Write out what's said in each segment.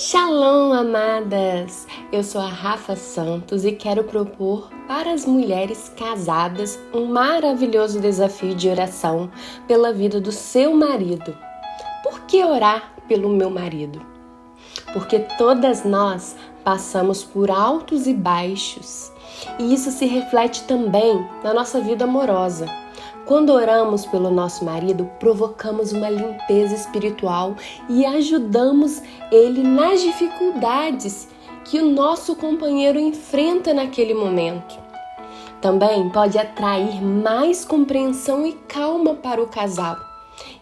Shalom, amadas! Eu sou a Rafa Santos e quero propor para as mulheres casadas um maravilhoso desafio de oração pela vida do seu marido. Por que orar pelo meu marido? Porque todas nós passamos por altos e baixos, e isso se reflete também na nossa vida amorosa. Quando oramos pelo nosso marido, provocamos uma limpeza espiritual e ajudamos ele nas dificuldades que o nosso companheiro enfrenta naquele momento. Também pode atrair mais compreensão e calma para o casal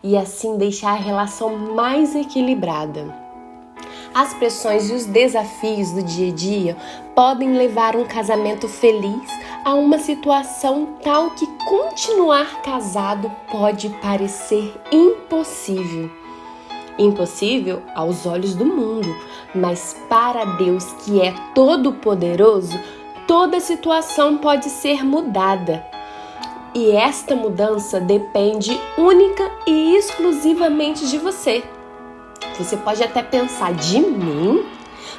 e assim deixar a relação mais equilibrada. As pressões e os desafios do dia a dia podem levar um casamento feliz a uma situação tal que continuar casado pode parecer impossível. Impossível aos olhos do mundo, mas para Deus, que é todo-poderoso, toda situação pode ser mudada. E esta mudança depende única e exclusivamente de você. Você pode até pensar, de mim?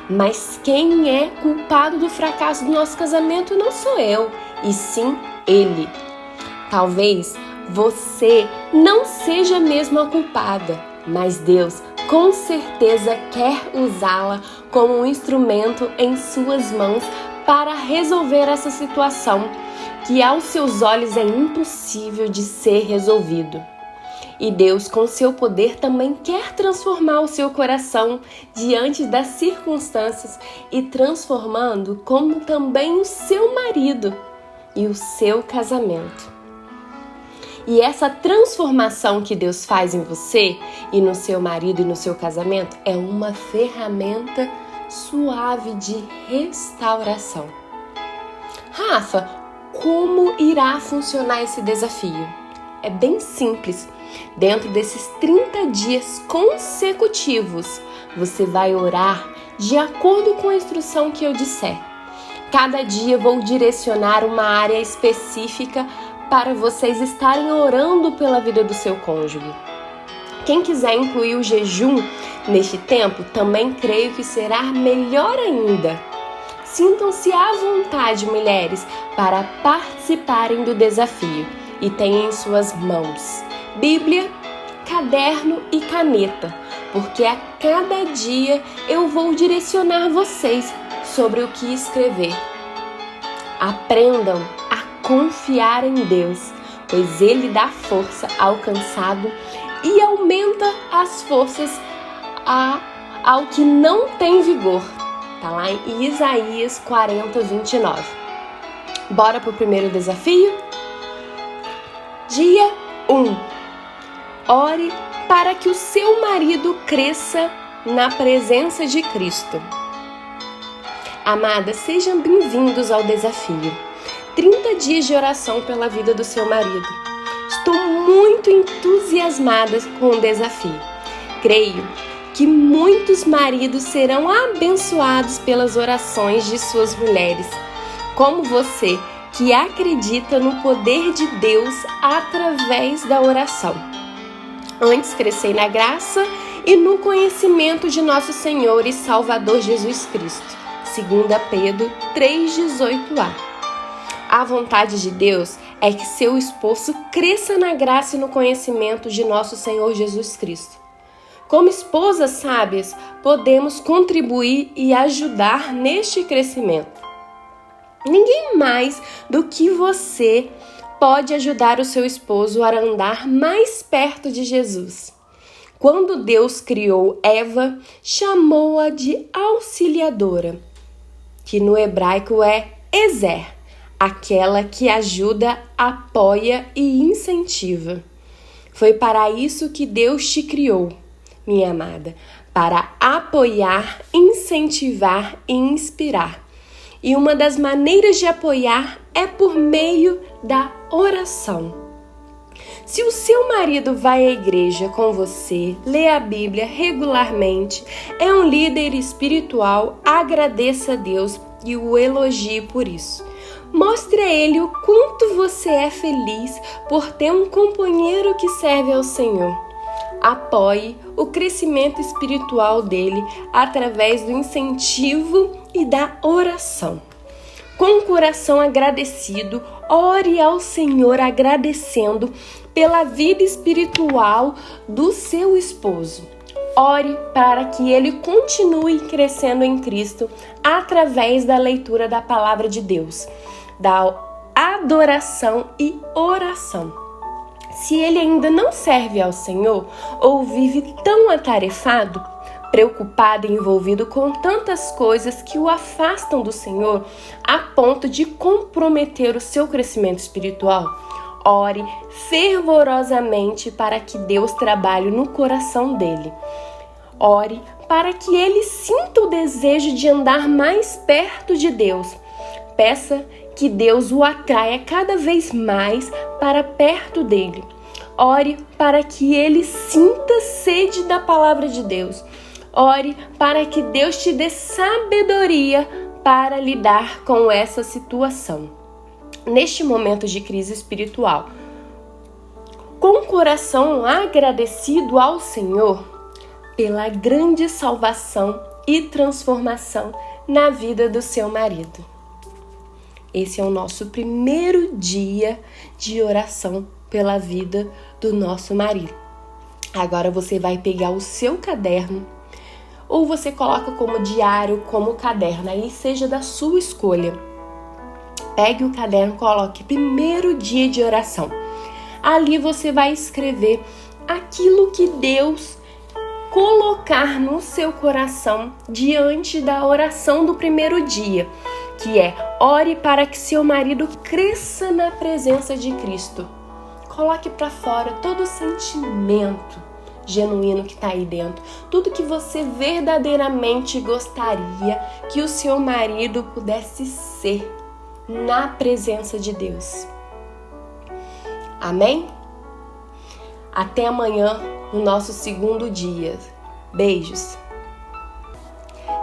Mas quem é culpado do fracasso do nosso casamento não sou eu, e sim ele. Talvez você não seja mesmo a culpada, mas Deus com certeza quer usá-la como um instrumento em suas mãos para resolver essa situação que aos seus olhos é impossível de ser resolvido. E Deus, com seu poder, também quer transformar o seu coração diante das circunstâncias e transformando como também o seu marido e o seu casamento. E essa transformação que Deus faz em você e no seu marido e no seu casamento é uma ferramenta suave de restauração. Rafa, como irá funcionar esse desafio? É bem simples. Dentro desses 30 dias consecutivos, você vai orar de acordo com a instrução que eu disser. Cada dia vou direcionar uma área específica para vocês estarem orando pela vida do seu cônjuge. Quem quiser incluir o jejum neste tempo, também creio que será melhor ainda. Sintam-se à vontade, mulheres, para participarem do desafio e tenham em suas mãos Bíblia, caderno e caneta, porque a cada dia eu vou direcionar vocês sobre o que escrever. Aprendam a confiar em Deus, pois Ele dá força ao cansado e aumenta as forças ao que não tem vigor. Tá lá em Isaías 40:29. Bora pro primeiro desafio? Dia 1. Ore para que o seu marido cresça na presença de Cristo. Amadas, sejam bem-vindos ao desafio. 30 dias de oração pela vida do seu marido. Estou muito entusiasmada com o desafio. Creio que muitos maridos serão abençoados pelas orações de suas mulheres, como você, que acredita no poder de Deus através da oração. Antes crescei na graça e no conhecimento de nosso Senhor e Salvador Jesus Cristo. 2 Pedro 3:18a. A vontade de Deus é que seu esposo cresça na graça e no conhecimento de nosso Senhor Jesus Cristo. Como esposas sábias, podemos contribuir e ajudar neste crescimento. Ninguém mais do que você pode ajudar o seu esposo a andar mais perto de Jesus. Quando Deus criou Eva, chamou-a de auxiliadora, que no hebraico é Ezer, aquela que ajuda, apoia e incentiva. Foi para isso que Deus te criou, minha amada, para apoiar, incentivar e inspirar. E uma das maneiras de apoiar é por meio da oração. Se o seu marido vai à igreja com você, lê a Bíblia regularmente, é um líder espiritual, agradeça a Deus e o elogie por isso. Mostre a ele o quanto você é feliz por ter um companheiro que serve ao Senhor. Apoie o crescimento espiritual dele através do incentivo e da oração. Com o coração agradecido, ore ao Senhor agradecendo pela vida espiritual do seu esposo. Ore para que ele continue crescendo em Cristo através da leitura da palavra de Deus, da adoração e oração. Se ele ainda não serve ao Senhor ou vive tão atarefado, preocupado e envolvido com tantas coisas que o afastam do Senhor a ponto de comprometer o seu crescimento espiritual, ore fervorosamente para que Deus trabalhe no coração dele. Ore para que ele sinta o desejo de andar mais perto de Deus. Peça que Deus o atraia cada vez mais para perto dele. Ore para que ele sinta sede da palavra de Deus. Ore para que Deus te dê sabedoria para lidar com essa situação. Neste momento de crise espiritual, com o coração agradecido ao Senhor pela grande salvação e transformação na vida do seu marido. Esse é o nosso primeiro dia de oração pela vida do nosso marido. Agora você vai pegar o seu caderno, ou você coloca como diário, como caderno, aí seja da sua escolha. Pegue o caderno, coloque primeiro dia de oração. Ali você vai escrever aquilo que Deus colocar no seu coração diante da oração do primeiro dia, que é: ore para que seu marido cresça na presença de Cristo. Coloque para fora todo o sentimento genuíno que está aí dentro, tudo que você verdadeiramente gostaria que o seu marido pudesse ser na presença de Deus. Amém? Até amanhã, no nosso segundo dia. Beijos!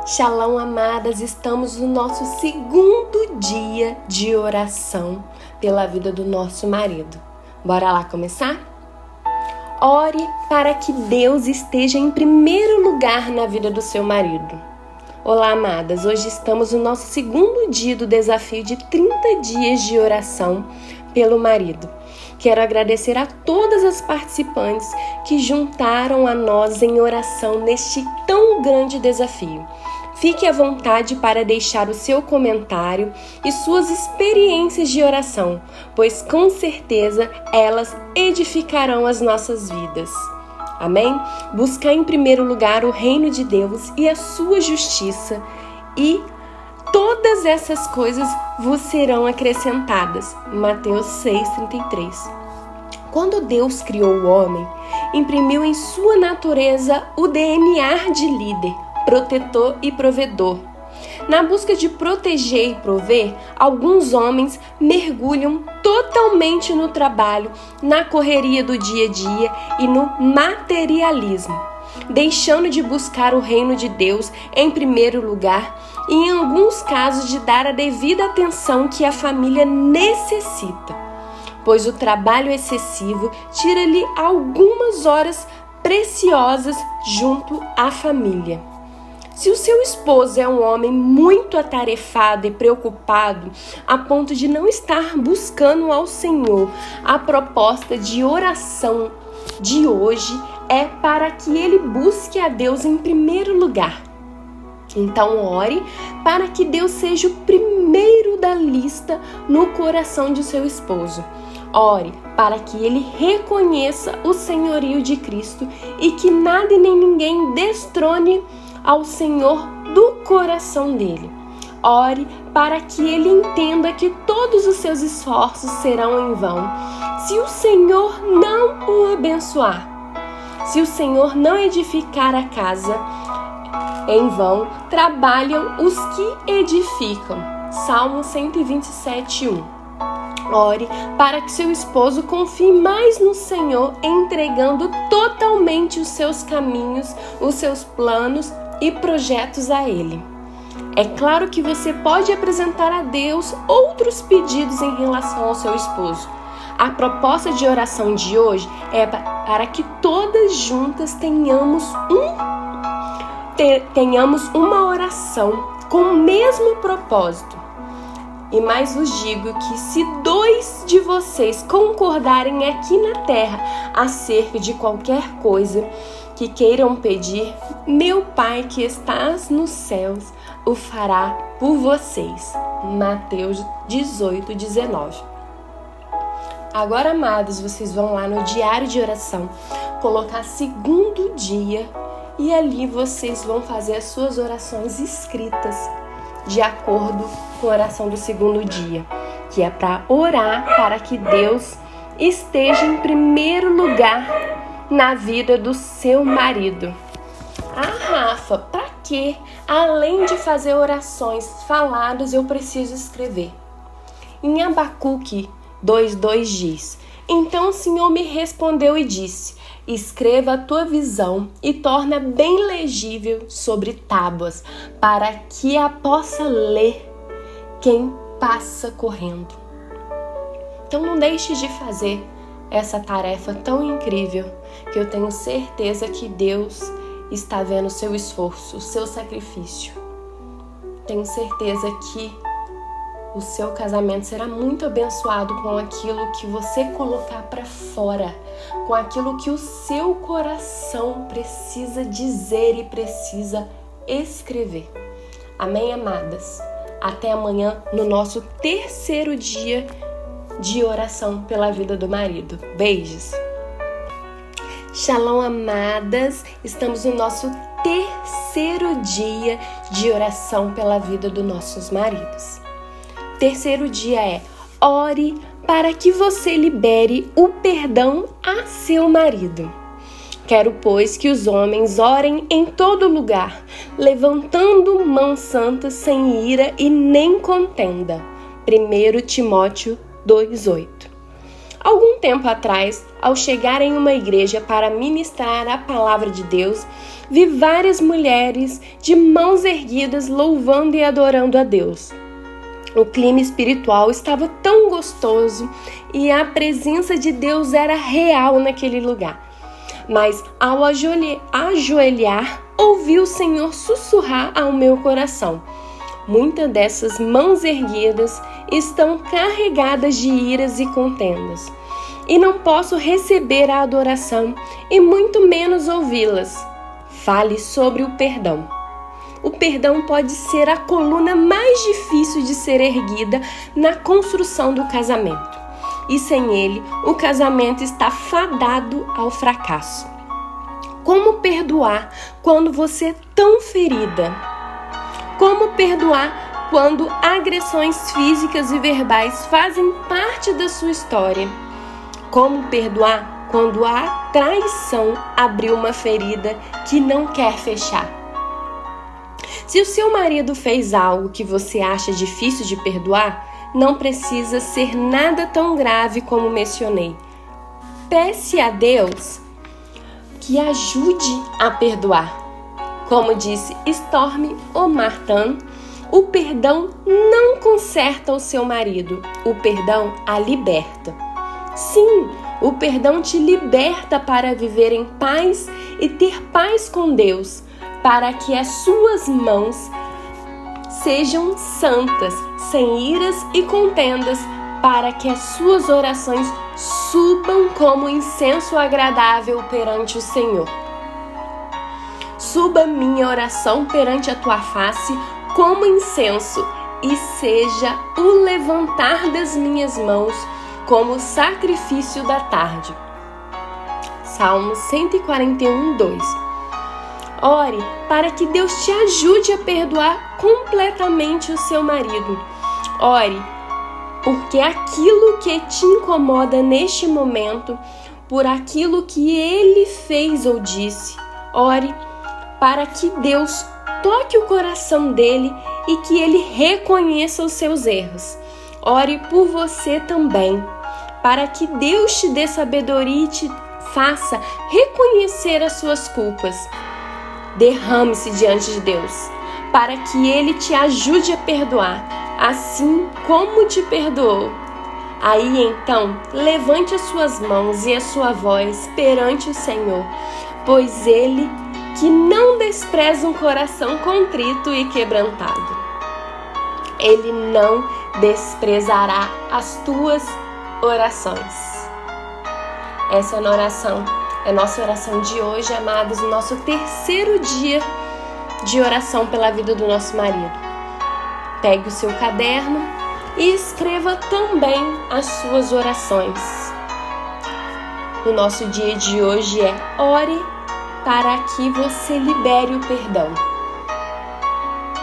Shalom, amadas! Estamos no nosso segundo dia de oração pela vida do nosso marido. Bora lá começar? Ore para que Deus esteja em primeiro lugar na vida do seu marido. Olá, amadas! Hoje estamos no nosso segundo dia do desafio de 30 dias de oração pelo marido. Quero agradecer a todas as participantes que juntaram a nós em oração neste tão grande desafio. Fique à vontade para deixar o seu comentário e suas experiências de oração, pois com certeza elas edificarão as nossas vidas. Amém? Buscar em primeiro lugar o reino de Deus e a sua justiça, e todas essas coisas vos serão acrescentadas. Mateus 6,33. Quando Deus criou o homem, imprimiu em sua natureza o DNA de líder, protetor e provedor. Na busca de proteger e prover, alguns homens mergulham totalmente no trabalho, na correria do dia a dia e no materialismo, deixando de buscar o reino de Deus em primeiro lugar e, em alguns casos, de dar a devida atenção que a família necessita, pois o trabalho excessivo tira-lhe algumas horas preciosas junto à família. Se o seu esposo é um homem muito atarefado e preocupado, a ponto de não estar buscando ao Senhor, a proposta de oração de hoje é para que ele busque a Deus em primeiro lugar. Então ore para que Deus seja o primeiro da lista no coração de seu esposo. Ore para que ele reconheça o senhorio de Cristo e que nada e nem ninguém destrone ao Senhor do coração dele. Ore para que ele entenda que todos os seus esforços serão em vão se o Senhor não o abençoar. Se o Senhor não edificar a casa, em vão trabalham os que edificam. Salmo 127:1. Ore para que seu esposo confie mais no Senhor, entregando totalmente os seus caminhos, os seus planos e projetos a Ele. É claro que você pode apresentar a Deus outros pedidos em relação ao seu esposo. A proposta de oração de hoje é para que todas juntas tenhamos uma oração com o mesmo propósito. E mais vos digo que se 2 de vocês concordarem aqui na terra acerca de qualquer coisa que queiram pedir, meu Pai que estás nos céus o fará por vocês. Mateus 18, 19. Agora, amados, vocês vão lá no diário de oração, colocar segundo dia e ali vocês vão fazer as suas orações escritas de acordo com a oração do segundo dia, que é para orar para que Deus esteja em primeiro lugar na vida do seu marido. Ah, Rafa, para que, além de fazer orações faladas, eu preciso escrever? Em Abacuque 2:2 diz: Então o Senhor me respondeu e disse: escreva a tua visão e torna bem legível sobre tábuas, para que a possa ler quem passa correndo. Então não deixe de fazer essa tarefa tão incrível, que eu tenho certeza que Deus está vendo o seu esforço, o seu sacrifício. Tenho certeza que o seu casamento será muito abençoado com aquilo que você colocar para fora, com aquilo que o seu coração precisa dizer e precisa escrever. Amém, amadas? Até amanhã no nosso terceiro dia de oração pela vida do marido. Beijos! Shalom, amadas! Estamos no nosso terceiro dia de oração pela vida dos nossos maridos. Terceiro dia é: ore para que você libere o perdão a seu marido. Quero, pois, que os homens orem em todo lugar, levantando mãos santas sem ira e nem contenda. 1 Timóteo 2:8. Algum tempo atrás, ao chegar em uma igreja para ministrar a palavra de Deus, vi várias mulheres de mãos erguidas louvando e adorando a Deus. O clima espiritual estava tão gostoso e a presença de Deus era real naquele lugar. Mas ao ajoelhar, ouvi o Senhor sussurrar ao meu coração: muitas dessas mãos erguidas estão carregadas de iras e contendas, e não posso receber a adoração e muito menos ouvi-las. Fale sobre o perdão. O perdão pode ser a coluna mais difícil de ser erguida na construção do casamento. E sem ele, o casamento está fadado ao fracasso. Como perdoar quando você é tão ferida? Como perdoar quando agressões físicas e verbais fazem parte da sua história? Como perdoar quando a traição abriu uma ferida que não quer fechar? Se o seu marido fez algo que você acha difícil de perdoar, não precisa ser nada tão grave como mencionei. Peça a Deus que ajude a perdoar. Como disse Stormy Omartian, o perdão não conserta o seu marido, o perdão a liberta. Sim, o perdão te liberta para viver em paz e ter paz com Deus, para que as suas mãos sejam santas, sem iras e contendas, para que as suas orações subam como incenso agradável perante o Senhor. Suba minha oração perante a tua face como incenso, e seja o levantar das minhas mãos como sacrifício da tarde. Salmo 141:2. Ore para que Deus te ajude a perdoar completamente o seu marido. Ore porque aquilo que te incomoda neste momento, por aquilo que ele fez ou disse, ore para que Deus toque o coração dele e que ele reconheça os seus erros. Ore por você também, para que Deus te dê sabedoria e te faça reconhecer as suas culpas. Derrame-se diante de Deus, para que Ele te ajude a perdoar, assim como te perdoou. Aí então, levante as suas mãos e a sua voz perante o Senhor, pois Ele que não despreza um coração contrito e quebrantado. Ele não desprezará as tuas orações. Essa é a nossa oração de hoje, amados, o nosso terceiro dia de oração pela vida do nosso marido. Pegue o seu caderno e escreva também as suas orações. O nosso dia de hoje é ore para que você libere o perdão.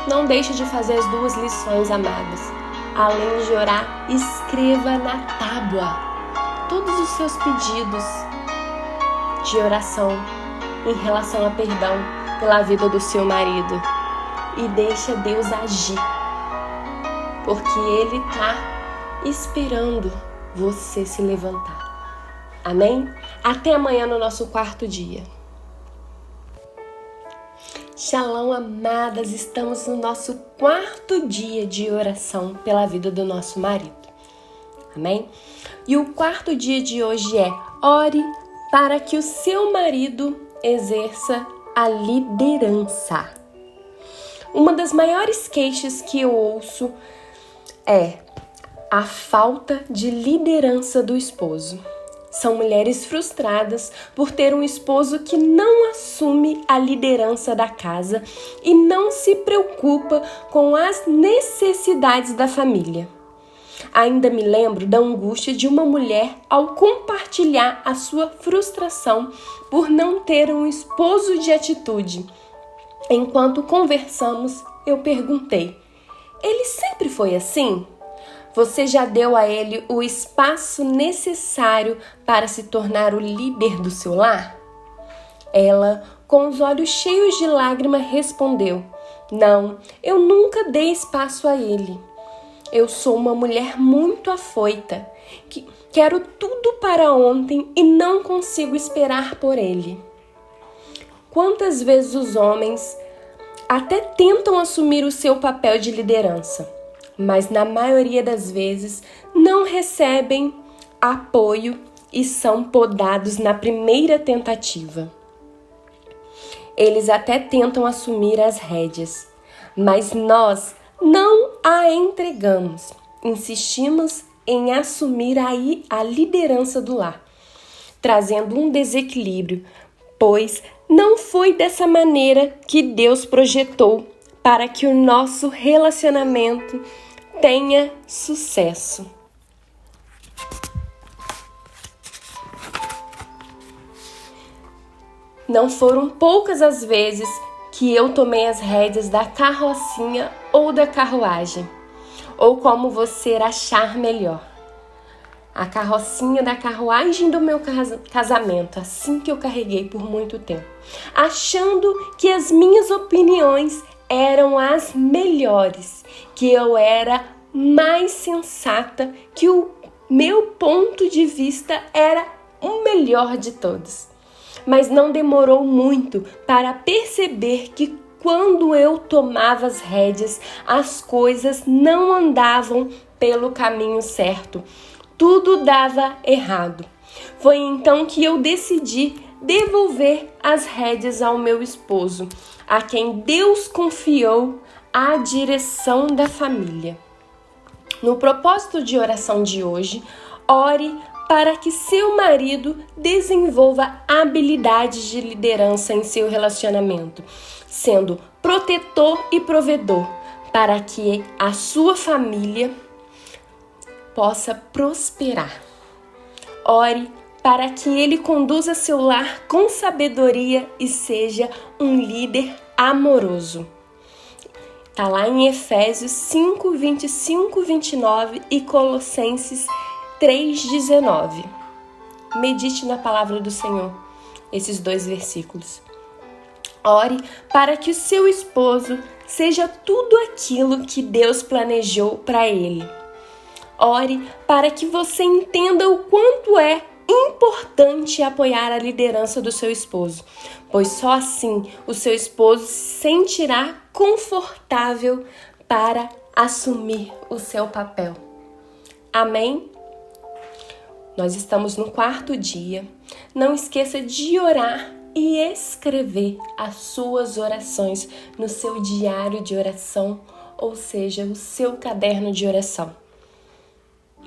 Não deixe de fazer as 2 lições, amadas. Além de orar, escreva na tábua todos os seus pedidos de oração em relação a perdão pela vida do seu marido. E deixa Deus agir, porque Ele está esperando você se levantar. Amém? Até amanhã no nosso 4º dia. Shalom, amadas, estamos no nosso 4º dia de oração pela vida do nosso marido. Amém? E o 4º dia de hoje é ore para que o seu marido exerça a liderança. Uma das maiores queixas que eu ouço é a falta de liderança do esposo. São mulheres frustradas por ter um esposo que não assume a liderança da casa e não se preocupa com as necessidades da família. Ainda me lembro da angústia de uma mulher ao compartilhar a sua frustração por não ter um esposo de atitude. Enquanto conversamos, eu perguntei: ele sempre foi assim? Você já deu a ele o espaço necessário para se tornar o líder do seu lar? Ela, com os olhos cheios de lágrima, respondeu: não, eu nunca dei espaço a ele. Eu sou uma mulher muito afoita, que quero tudo para ontem e não consigo esperar por ele. Quantas vezes os homens até tentam assumir o seu papel de liderança, mas na maioria das vezes não recebem apoio e são podados na primeira tentativa. Eles até tentam assumir as rédeas, mas nós não a entregamos. Insistimos em assumir a liderança do lar, trazendo um desequilíbrio, pois não foi dessa maneira que Deus projetou para que o nosso relacionamento tenha sucesso. Não foram poucas as vezes que eu tomei as rédeas da carrocinha ou da carruagem, ou como você achar melhor. A carrocinha da carruagem do meu casamento, assim que eu carreguei por muito tempo, achando que as minhas opiniões eram as melhores, que eu era mais sensata, que o meu ponto de vista era o melhor de todos. Mas não demorou muito para perceber que quando eu tomava as rédeas, as coisas não andavam pelo caminho certo. Tudo dava errado. Foi então que eu decidi devolver as rédeas ao meu esposo, a quem Deus confiou a direção da família. No propósito de oração de hoje, ore para que seu marido desenvolva habilidades de liderança em seu relacionamento, sendo protetor e provedor, para que a sua família possa prosperar. Ore para que ele conduza seu lar com sabedoria e seja um líder amoroso. Está lá em Efésios 5, 25, 29 e Colossenses 3,19. Medite na palavra do Senhor, esses 2 versículos. Ore para que o seu esposo seja tudo aquilo que Deus planejou para ele. Ore para que você entenda o quanto é importante apoiar a liderança do seu esposo, pois só assim o seu esposo se sentirá confortável para assumir o seu papel. Amém? Nós estamos no 4º dia. Não esqueça de orar e escrever as suas orações no seu diário de oração, ou seja, o seu caderno de oração.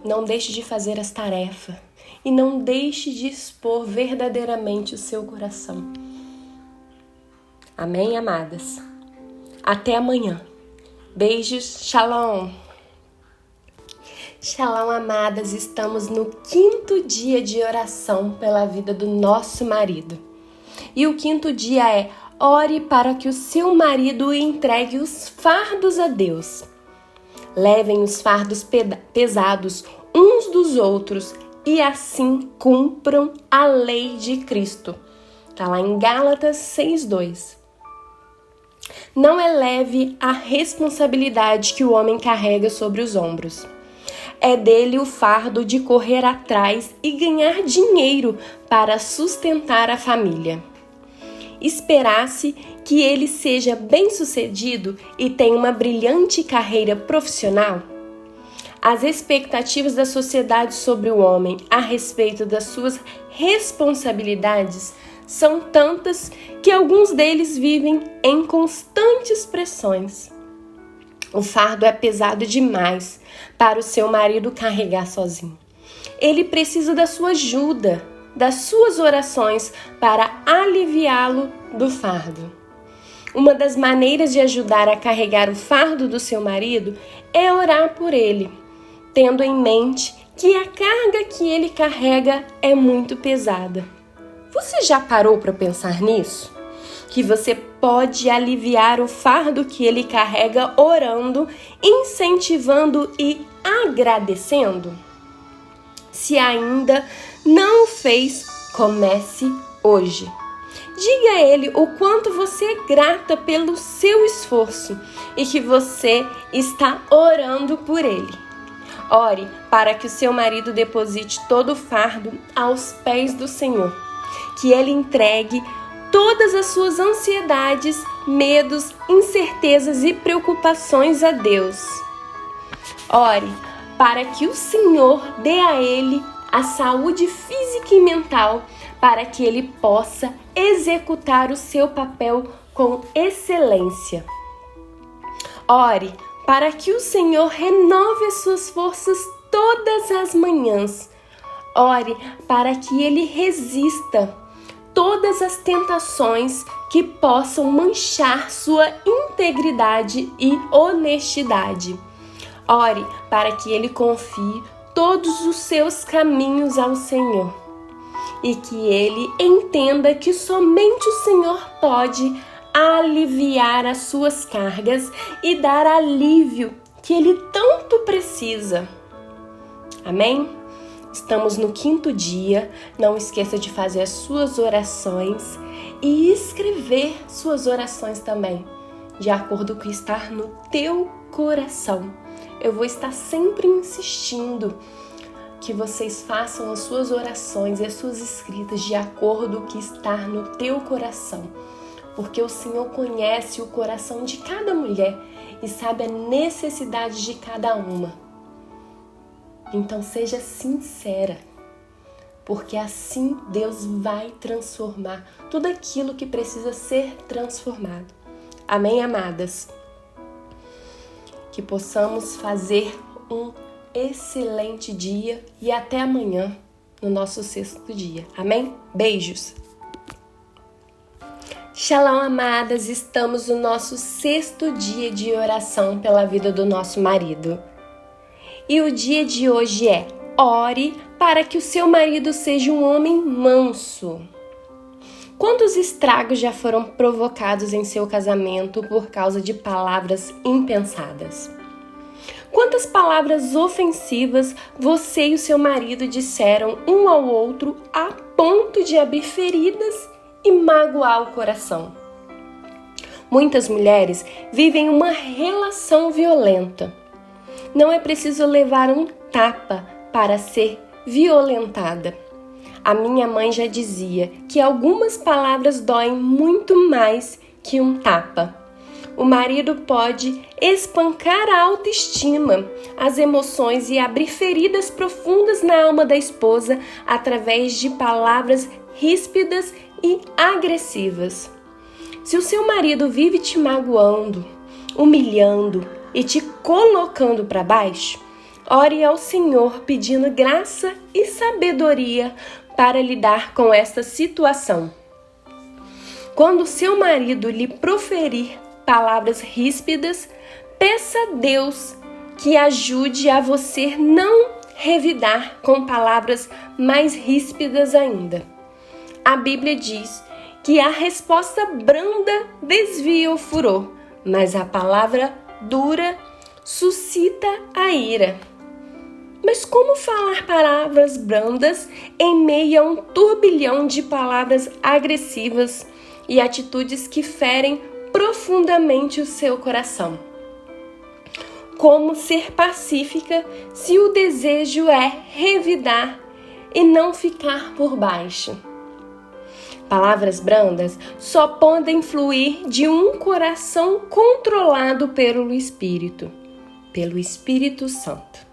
Não deixe de fazer as tarefas e não deixe de expor verdadeiramente o seu coração. Amém, amadas? Até amanhã. Beijos, shalom! Shalom, amadas, estamos no 5º dia de oração pela vida do nosso marido. E o 5º dia é: ore para que o seu marido entregue os fardos a Deus. Levem os fardos pesados uns dos outros e assim cumpram a lei de Cristo. Está lá em Gálatas 6:2. Não eleve a responsabilidade que o homem carrega sobre os ombros. É dele o fardo de correr atrás e ganhar dinheiro para sustentar a família. Esperasse que ele seja bem-sucedido e tenha uma brilhante carreira profissional? As expectativas da sociedade sobre o homem a respeito das suas responsabilidades são tantas que alguns deles vivem em constantes pressões. O fardo é pesado demais para o seu marido carregar sozinho. Ele precisa da sua ajuda, das suas orações para aliviá-lo do fardo. Uma das maneiras de ajudar a carregar o fardo do seu marido é orar por ele, tendo em mente que a carga que ele carrega é muito pesada. Você já parou para pensar nisso? Que você pode aliviar o fardo que ele carrega orando, incentivando e agradecendo? Se ainda não o fez, comece hoje. Diga a ele o quanto você é grata pelo seu esforço e que você está orando por ele. Ore para que o seu marido deposite todo o fardo aos pés do Senhor, que ele entregue todas as suas ansiedades, medos, incertezas e preocupações a Deus. Ore para que o Senhor dê a ele a saúde física e mental para que ele possa executar o seu papel com excelência. Ore para que o Senhor renove as suas forças todas as manhãs. Ore para que ele resista todas as tentações que possam manchar sua integridade e honestidade. Ore para que ele confie todos os seus caminhos ao Senhor e que ele entenda que somente o Senhor pode aliviar as suas cargas e dar alívio que ele tanto precisa. Amém? Estamos no 5º dia. Não esqueça de fazer as suas orações e escrever suas orações também, de acordo com o que está no teu coração. Eu vou estar sempre insistindo que vocês façam as suas orações e as suas escritas de acordo com o que está no teu coração, porque o Senhor conhece o coração de cada mulher e sabe a necessidade de cada uma. Então seja sincera, porque assim Deus vai transformar tudo aquilo que precisa ser transformado. Amém, amadas? Que possamos fazer um excelente dia e até amanhã no nosso 6º dia. Amém? Beijos! Shalom, amadas! Estamos no nosso 6º dia de oração pela vida do nosso marido. E o dia de hoje é: ore para que o seu marido seja um homem manso. Quantos estragos já foram provocados em seu casamento por causa de palavras impensadas? Quantas palavras ofensivas você e o seu marido disseram um ao outro a ponto de abrir feridas e magoar o coração? Muitas mulheres vivem uma relação violenta. Não é preciso levar um tapa para ser violentada. A minha mãe já dizia que algumas palavras doem muito mais que um tapa. O marido pode espancar a autoestima, as emoções e abrir feridas profundas na alma da esposa através de palavras ríspidas e agressivas. Se o seu marido vive te magoando, humilhando e te colocando para baixo, ore ao Senhor pedindo graça e sabedoria para lidar com esta situação. Quando seu marido lhe proferir palavras ríspidas, peça a Deus que ajude a você não revidar com palavras mais ríspidas ainda. A Bíblia diz que a resposta branda desvia o furor, mas a palavra dura suscita a ira. Mas como falar palavras brandas em meio a um turbilhão de palavras agressivas e atitudes que ferem profundamente o seu coração? Como ser pacífica se o desejo é revidar e não ficar por baixo? Palavras brandas só podem fluir de um coração controlado pelo Espírito Santo.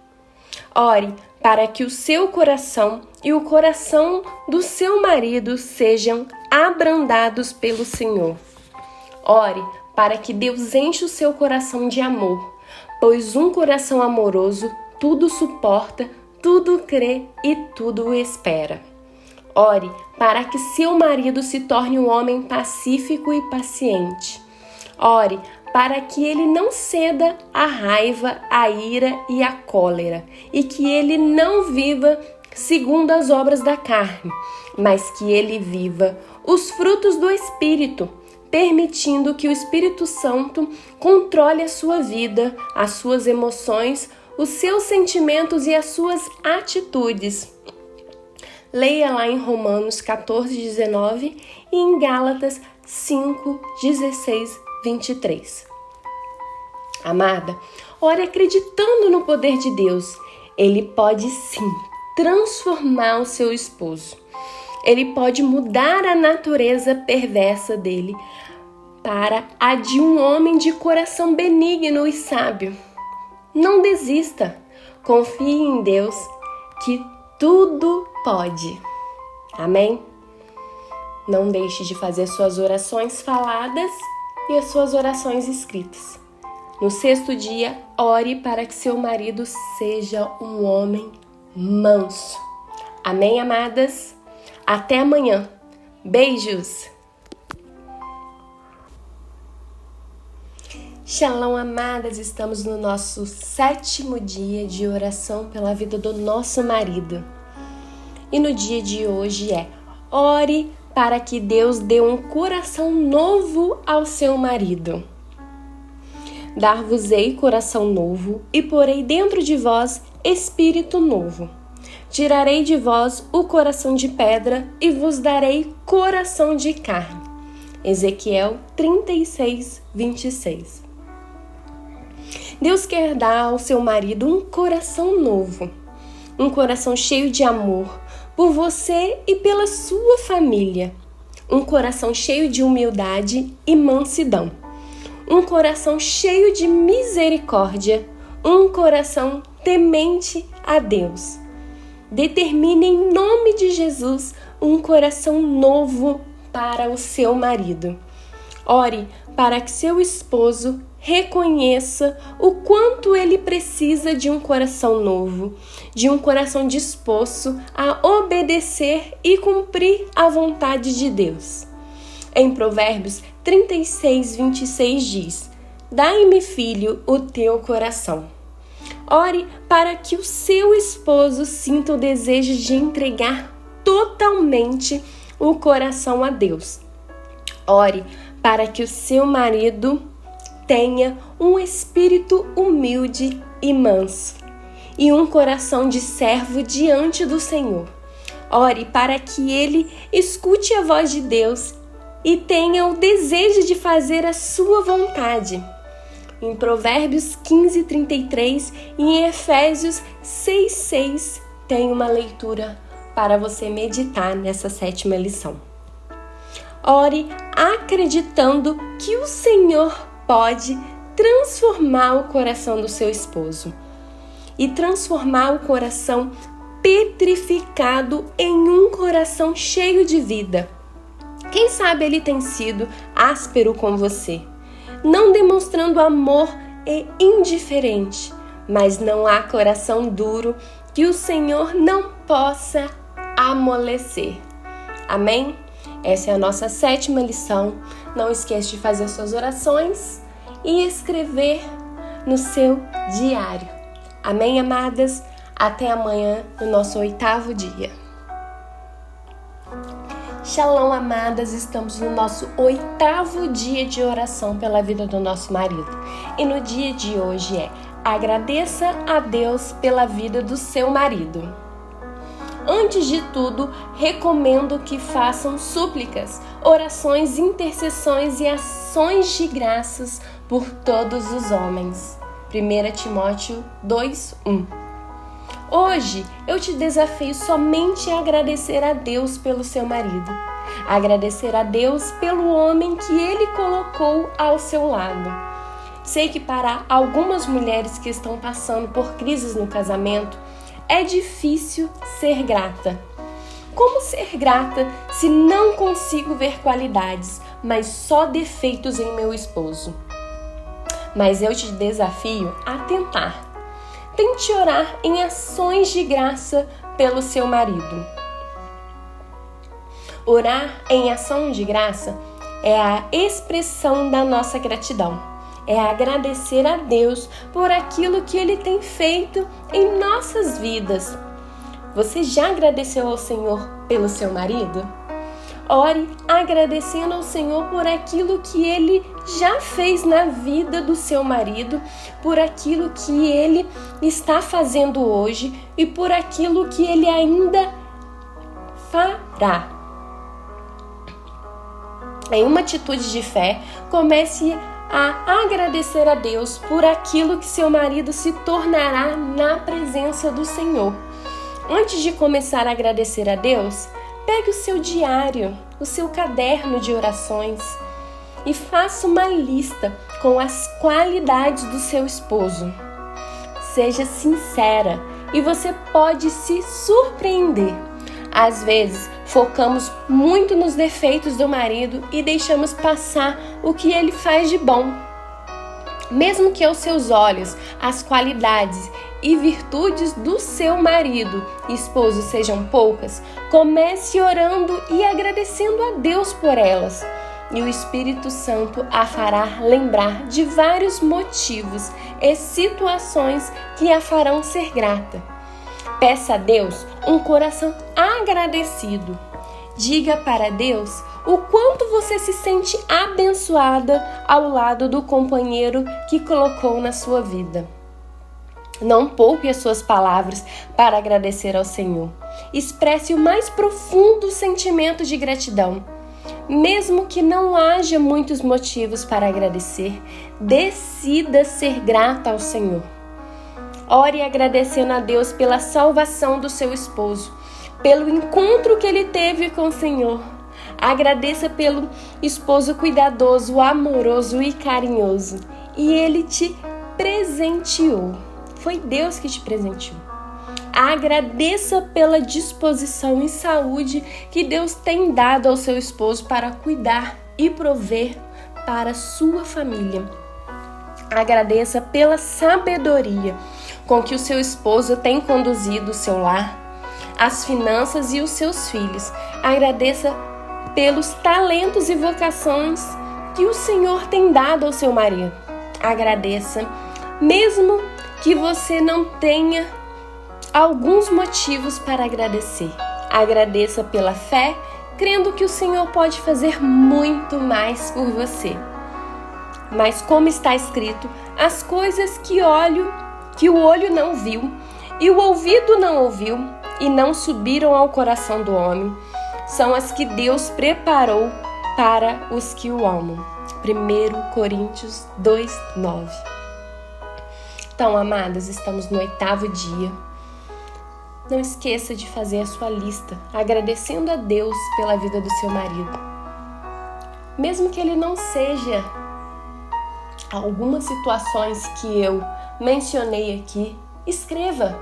Ore para que o seu coração e o coração do seu marido sejam abrandados pelo Senhor. Ore para que Deus enche o seu coração de amor, pois um coração amoroso tudo suporta, tudo crê e tudo espera. Ore para que seu marido se torne um homem pacífico e paciente. Ore para que ele não ceda à raiva, à ira e à cólera, e que ele não viva segundo as obras da carne, mas que ele viva os frutos do Espírito, permitindo que o Espírito Santo controle a sua vida, as suas emoções, os seus sentimentos e as suas atitudes. Leia lá em Romanos 14:19 e em Gálatas 5:16-23. Amada, ore acreditando no poder de Deus. Ele pode sim transformar o seu esposo. Ele pode mudar a natureza perversa dele para a de um homem de coração benigno e sábio. Não desista. Confie em Deus que tudo pode. Amém? Não deixe de fazer suas orações faladas e as suas orações escritas. No 6º dia, ore para que seu marido seja um homem manso. Amém, amadas? Até amanhã. Beijos! Shalom, amadas! Estamos no nosso 7º dia de oração pela vida do nosso marido. E no dia de hoje ore para que Deus dê um coração novo ao seu marido. Dar-vos-ei coração novo e porei dentro de vós espírito novo. Tirarei de vós o coração de pedra e vos darei coração de carne. Ezequiel 36:26. Deus quer dar ao seu marido um coração novo, um coração cheio de amor por você e pela sua família, um coração cheio de humildade e mansidão, um coração cheio de misericórdia, um coração temente a Deus. Determine em nome de Jesus um coração novo para o seu marido. Ore para que seu esposo reconheça o quanto ele precisa de um coração novo, de um coração disposto a obedecer e cumprir a vontade de Deus. Em Provérbios 36:26 diz: Dai-me, filho, o teu coração. Ore para que o seu esposo sinta o desejo de entregar totalmente o coração a Deus. Ore para que o seu marido tenha um espírito humilde e manso e um coração de servo diante do Senhor. Ore para que ele escute a voz de Deus e tenha o desejo de fazer a sua vontade. Em Provérbios 15:33 e em Efésios 6:6 tem uma leitura para você meditar nessa 7ª lição. Ore acreditando que o Senhor pode transformar o coração do seu esposo e transformar o coração petrificado em um coração cheio de vida. Quem sabe ele tem sido áspero com você, não demonstrando amor e indiferente, mas não há coração duro que o Senhor não possa amolecer. Amém? Essa é a nossa 7ª lição. Não esqueça de fazer suas orações e escrever no seu diário. Amém, amadas? Até amanhã, no nosso 8º dia. Shalom, amadas, estamos no nosso 8º dia de oração pela vida do nosso marido. E no dia de hoje agradeça a Deus pela vida do seu marido. Antes de tudo, recomendo que façam súplicas, orações, intercessões e ações de graças por todos os homens. 1 Timóteo 2:1. Hoje eu te desafio somente a agradecer a Deus pelo seu marido, agradecer a Deus pelo homem que Ele colocou ao seu lado. Sei que para algumas mulheres que estão passando por crises no casamento, é difícil ser grata. Como ser grata se não consigo ver qualidades, mas só defeitos em meu esposo? Mas eu te desafio a tentar. Tente orar em ações de graça pelo seu marido. Orar em ação de graça é a expressão da nossa gratidão. É agradecer a Deus por aquilo que Ele tem feito em nossas vidas. Você já agradeceu ao Senhor pelo seu marido? Ore agradecendo ao Senhor por aquilo que Ele já fez na vida do seu marido, por aquilo que Ele está fazendo hoje e por aquilo que Ele ainda fará. Em uma atitude de fé, comece a agradecer a Deus por aquilo que seu marido se tornará na presença do Senhor. Antes de começar a agradecer a Deus, pegue o seu diário, o seu caderno de orações e faça uma lista com as qualidades do seu esposo. Seja sincera e você pode se surpreender. Às vezes, focamos muito nos defeitos do marido e deixamos passar o que ele faz de bom. Mesmo que aos seus olhos as qualidades e virtudes do seu marido e esposo sejam poucas, comece orando e agradecendo a Deus por elas. E o Espírito Santo a fará lembrar de vários motivos e situações que a farão ser grata. Peça a Deus um coração agradecido. Diga para Deus o quanto você se sente abençoada ao lado do companheiro que colocou na sua vida. Não poupe as suas palavras para agradecer ao Senhor. Expresse o mais profundo sentimento de gratidão. Mesmo que não haja muitos motivos para agradecer, decida ser grata ao Senhor. Ore agradecendo a Deus pela salvação do seu esposo, pelo encontro que ele teve com o Senhor. Agradeça pelo esposo cuidadoso, amoroso e carinhoso. E ele te presenteou. Foi Deus que te presenteou. Agradeça pela disposição e saúde que Deus tem dado ao seu esposo para cuidar e prover para a sua família. Agradeça pela sabedoria com que o seu esposo tem conduzido o seu lar, as finanças e os seus filhos. Agradeça pelos talentos e vocações que o Senhor tem dado ao seu marido. Agradeça, mesmo que você não tenha alguns motivos para agradecer. Agradeça pela fé, crendo que o Senhor pode fazer muito mais por você. Mas como está escrito, as coisas que o olho não viu e o ouvido não ouviu e não subiram ao coração do homem, são as que Deus preparou para os que o amam. 1 Coríntios 2:9. Então, amadas, estamos no 8º dia. Não esqueça de fazer a sua lista, agradecendo a Deus pela vida do seu marido. Mesmo que ele não seja algumas situações que eu mencionei aqui, escreva,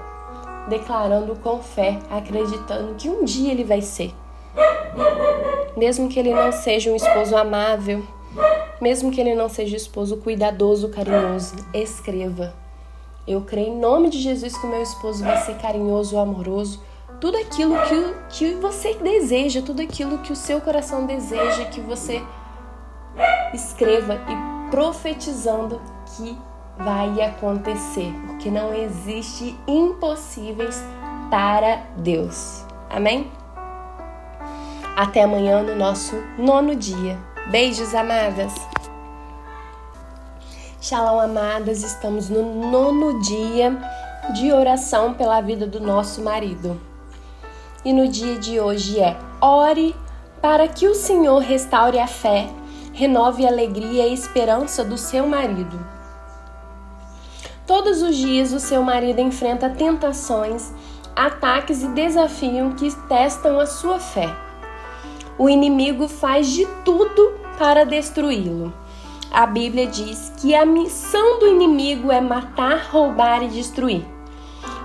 declarando com fé, acreditando que um dia ele vai ser. Mesmo que ele não seja um esposo amável, mesmo que ele não seja um esposo cuidadoso, carinhoso, escreva. Eu creio em nome de Jesus que o meu esposo vai ser carinhoso, amoroso, tudo aquilo que você deseja, tudo aquilo que o seu coração deseja, que você escreva e profetizando que vai acontecer, porque não existe impossíveis para Deus. Amém? Até amanhã no nosso 9º dia. Beijos, amadas! Shalom, amadas! Estamos no 9º dia de oração pela vida do nosso marido. E no dia de hoje ore para que o Senhor restaure a fé, renove a alegria e a esperança do seu marido. Todos os dias o seu marido enfrenta tentações, ataques e desafios que testam a sua fé. O inimigo faz de tudo para destruí-lo. A Bíblia diz que a missão do inimigo é matar, roubar e destruir.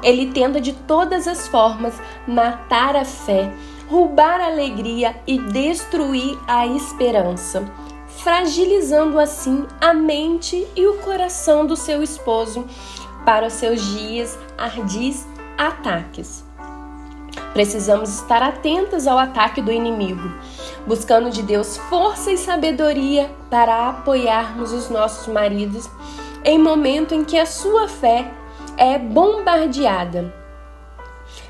Ele tenta de todas as formas matar a fé, roubar a alegria e destruir a esperança, fragilizando assim a mente e o coração do seu esposo para os seus dias ardis ataques. Precisamos estar atentas ao ataque do inimigo, buscando de Deus força e sabedoria para apoiarmos os nossos maridos em momento em que a sua fé é bombardeada,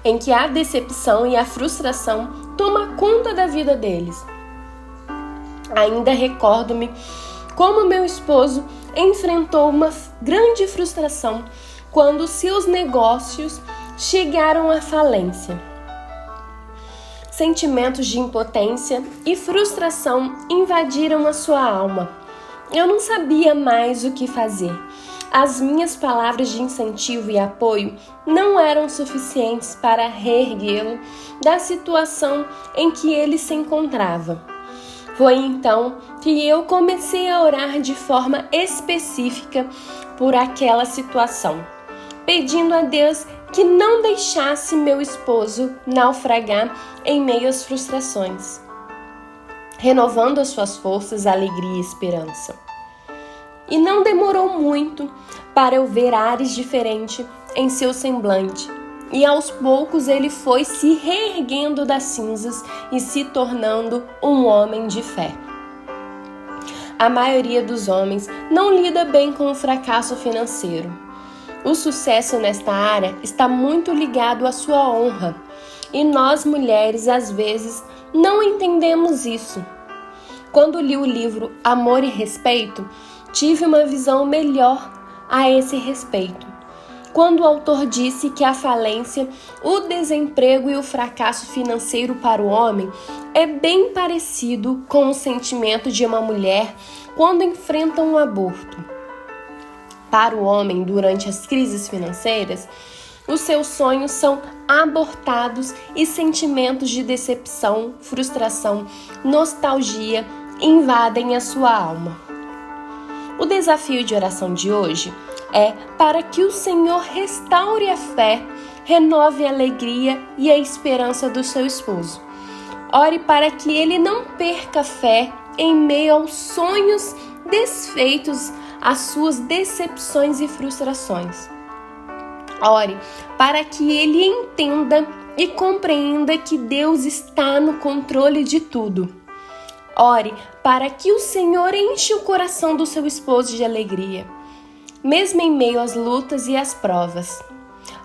em que a decepção e a frustração tomam conta da vida deles. Ainda recordo-me como meu esposo enfrentou uma grande frustração quando seus negócios chegaram à falência. Sentimentos de impotência e frustração invadiram a sua alma. Eu não sabia mais o que fazer. As minhas palavras de incentivo e apoio não eram suficientes para reerguê-lo da situação em que ele se encontrava. Foi então que eu comecei a orar de forma específica por aquela situação, pedindo a Deus que não deixasse meu esposo naufragar em meio às frustrações, renovando as suas forças, alegria e esperança. E não demorou muito para eu ver ares diferentes em seu semblante, e aos poucos ele foi se reerguendo das cinzas e se tornando um homem de fé. A maioria dos homens não lida bem com o fracasso financeiro. O sucesso nesta área está muito ligado à sua honra, e nós mulheres às vezes não entendemos isso. Quando li o livro Amor e Respeito, tive uma visão melhor a esse respeito. Quando o autor disse que a falência, o desemprego e o fracasso financeiro para o homem é bem parecido com o sentimento de uma mulher quando enfrenta um aborto. Para o homem, durante as crises financeiras, os seus sonhos são abortados e sentimentos de decepção, frustração, nostalgia invadem a sua alma. O desafio de oração de hoje é para que o Senhor restaure a fé, renove a alegria e a esperança do seu esposo. Ore para que ele não perca a fé em meio aos sonhos desfeitos, às suas decepções e frustrações. Ore para que ele entenda e compreenda que Deus está no controle de tudo. Ore para que o Senhor enche o coração do seu esposo de alegria, mesmo em meio às lutas e às provas.